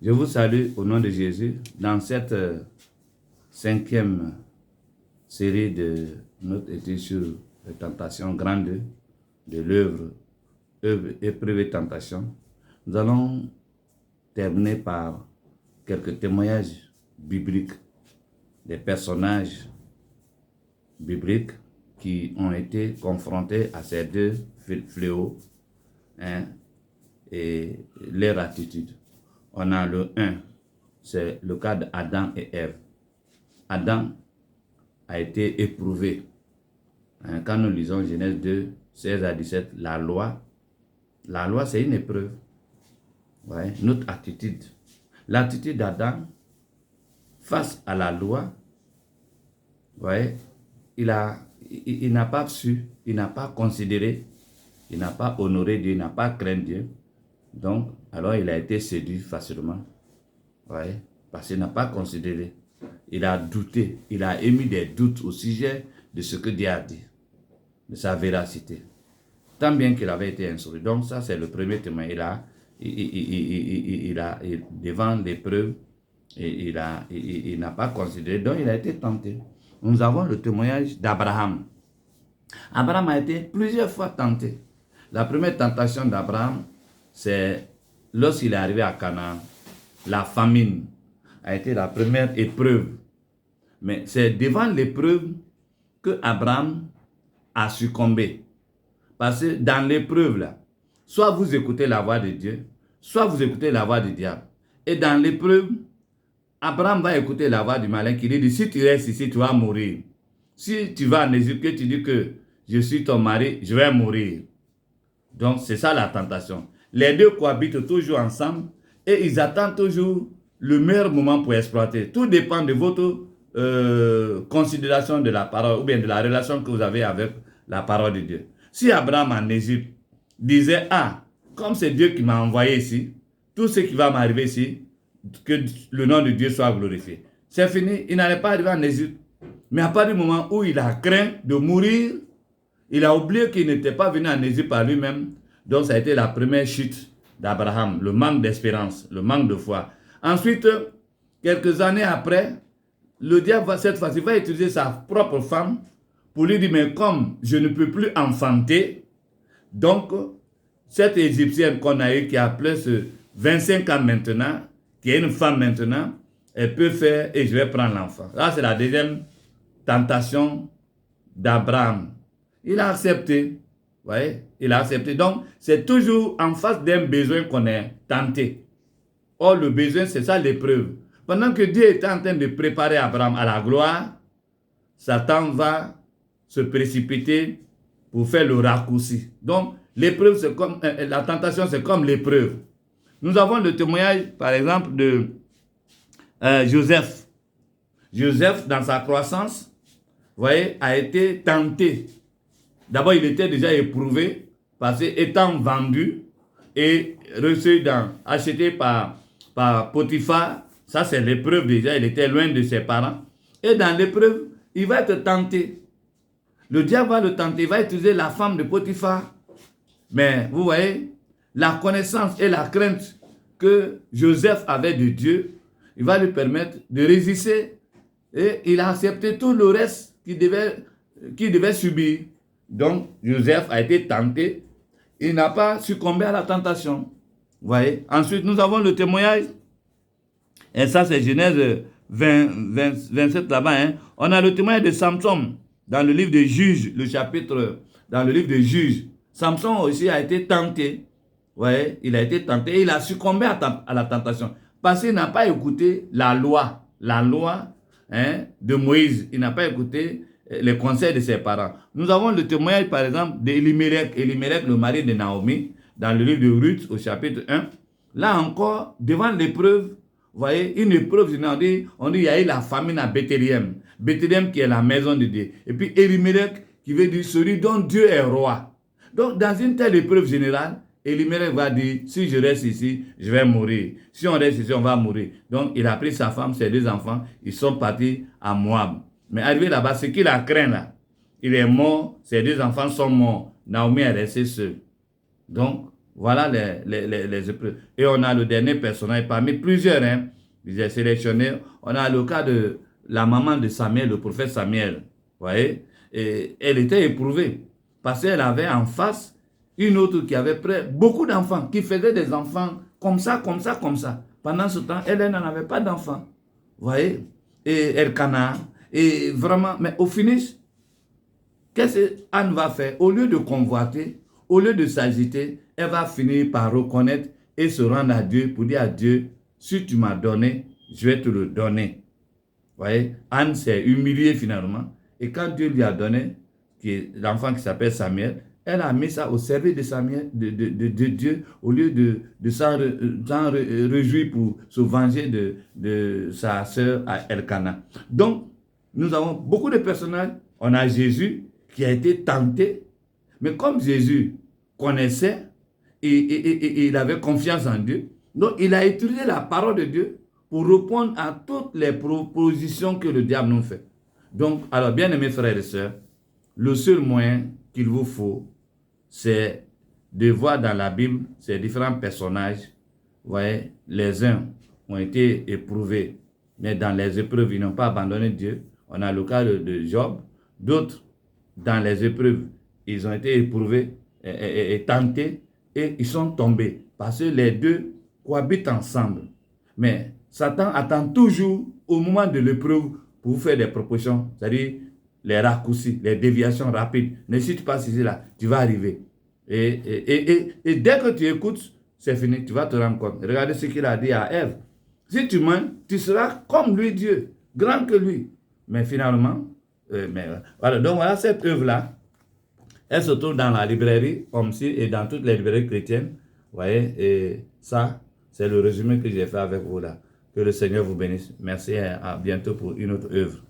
Je vous salue au nom de Jésus dans cette cinquième série de notre étude sur les tentations grandes de l'œuvre, épreuve et tentation. Nous allons terminer par quelques témoignages bibliques des personnages bibliques qui ont été confrontés à ces deux fléaux et leur attitude. On a le 1, c'est le cas d'Adam et Ève. Adam a été éprouvé. Quand nous lisons Genèse 2, 16 à 17, la loi c'est une épreuve. Ouais, notre attitude. L'attitude d'Adam face à la loi, ouais, il n'a pas su, il n'a pas considéré, il n'a pas honoré Dieu, il n'a pas craint Dieu. Donc, alors il a été séduit facilement. Ouais, parce qu'il n'a pas considéré. Il a douté, il a émis des doutes au sujet de ce que Dieu a dit, de sa véracité. Tant bien qu'il avait été instruit. Donc ça, c'est le premier témoin. Devant l'épreuve, il n'a pas considéré, donc il a été tenté. Nous avons le témoignage d'Abraham. Abraham a été plusieurs fois tenté. La première tentation d'Abraham, c'est lorsqu'il est arrivé à Canaan. La famine a été la première épreuve. Mais c'est devant l'épreuve que Abraham a succombé. Parce que dans l'épreuve, là, soit vous écoutez la voix de Dieu, soit vous écoutez la voix du diable. Et dans l'épreuve, Abraham va écouter la voix du malin qui lui dit, si tu restes ici, tu vas mourir. Si tu vas en Égypte, que tu dis que je suis ton mari, je vais mourir. Donc c'est ça la tentation. Les deux cohabitent toujours ensemble et ils attendent toujours le meilleur moment pour exploiter. Tout dépend de votre considération de la parole ou bien de la relation que vous avez avec la parole de Dieu. Si Abraham en Égypte disait, ah, comme c'est Dieu qui m'a envoyé ici, tout ce qui va m'arriver ici, que le nom de Dieu soit glorifié. C'est fini, il n'allait pas arriver en Égypte. Mais à partir du moment où il a craint de mourir, il a oublié qu'il n'était pas venu en Égypte par lui-même. Donc ça a été la première chute d'Abraham, le manque d'espérance, le manque de foi. Ensuite, quelques années après, le diable, cette fois-ci, va utiliser sa propre femme pour lui dire, mais comme je ne peux plus enfanter, donc cette Égyptienne qu'on a eue qui a plus de 25 ans maintenant, qui est une femme maintenant, elle peut faire et je vais prendre l'enfant. Là, c'est la deuxième tentation d'Abraham. Il a accepté. Vous voyez, il a accepté. Donc, c'est toujours en face d'un besoin qu'on est tenté. Or, le besoin, c'est ça l'épreuve. Pendant que Dieu était en train de préparer Abraham à la gloire, Satan va se précipiter pour faire le raccourci. Donc, l'épreuve, c'est comme la tentation, c'est comme l'épreuve. Nous avons le témoignage, par exemple, de Joseph. Joseph, dans sa croissance, vous voyez, a été tenté. D'abord, il était déjà éprouvé parce qu'étant vendu et acheté par Potiphar, ça c'est l'épreuve déjà, il était loin de ses parents. Et dans l'épreuve, il va être tenté. Le diable va le tenter, il va utiliser la femme de Potiphar. Mais vous voyez, la connaissance et la crainte que Joseph avait de Dieu, il va lui permettre de résister. Et il a accepté tout le reste qu'il devait subir. Donc, Joseph a été tenté. Il n'a pas succombé à la tentation. Vous voyez. Ensuite, nous avons le témoignage. Et ça, c'est Genèse 27 là-bas. Hein. On a le témoignage de Samson dans le livre de Juges, le chapitre, dans le livre de Juges. Samson aussi a été tenté. Vous voyez, il a été tenté et il a succombé à la tentation. Parce qu'il n'a pas écouté la loi de Moïse. Il n'a pas écouté les conseils de ses parents. Nous avons le témoignage, par exemple, d'Elimelech. Elimelech, le mari de Naomi, dans le livre de Ruth, au chapitre 1. Là encore, devant l'épreuve, vous voyez, une épreuve, on dit il y a eu la famine à Bethléem. Bethléem qui est la maison de Dieu. Et puis Elimelech qui veut dire celui dont Dieu est roi. Donc, dans une telle épreuve générale, Elimelech va dire, si je reste ici, je vais mourir. Si on reste ici, on va mourir. Donc, il a pris sa femme, ses deux enfants, ils sont partis à Moab. Mais arrivé là-bas, ce qu'il a craint là, il est mort, ses deux enfants sont morts. Naomi est restée seule. Donc, Voilà les épreuves. Et on a le dernier personnage parmi plusieurs, hein. J'ai sélectionné. On a le cas de la maman de Samuel, le prophète Samuel. Vous voyez? Et elle était éprouvée parce qu'elle avait en face une autre qui avait beaucoup d'enfants, qui faisait des enfants comme ça, comme ça, comme ça. Pendant ce temps, elle n'en avait pas d'enfants. Vous voyez? Et Elkana. Et vraiment, mais au finish, qu'est-ce qu'Anne va faire? Au lieu de convoiter, au lieu de s'agiter, elle va finir par reconnaître et se rendre à Dieu pour dire à Dieu, si tu m'as donné, je vais te le donner. Vous voyez, Anne s'est humiliée finalement. Et quand Dieu lui a donné l'enfant qui s'appelle Samuel, elle a mis ça au service de Samuel, de Dieu, au lieu de s'en réjouir pour se venger de sa sœur Elkana. Donc, nous avons beaucoup de personnages. On a Jésus qui a été tenté, mais comme Jésus connaissait et il avait confiance en Dieu, donc il a utilisé la parole de Dieu pour répondre à toutes les propositions que le diable nous fait. Donc, alors, bien aimés frères et sœurs, le seul moyen qu'il vous faut, c'est de voir dans la Bible ces différents personnages. Vous voyez, les uns ont été éprouvés, mais dans les épreuves, ils n'ont pas abandonné Dieu. On a le cas de Job. D'autres, dans les épreuves, ils ont été éprouvés et tentés et ils sont tombés parce que les deux cohabitent ensemble. Mais Satan attend toujours au moment de l'épreuve pour vous faire des propositions, c'est-à-dire les raccourcis, les déviations rapides. Ne si tu passes ici là, tu vas arriver. Et dès que tu écoutes, c'est fini, tu vas te rendre compte. Regardez ce qu'il a dit à Ève. Si tu mens, tu seras comme lui, Dieu, grand que lui. Mais finalement, voilà. Donc voilà cette œuvre-là. Elle se trouve dans la librairie OMSI et dans toutes les librairies chrétiennes. Vous voyez, et ça, c'est le résumé que j'ai fait avec vous là. Que le Seigneur vous bénisse. Merci et à bientôt pour une autre œuvre.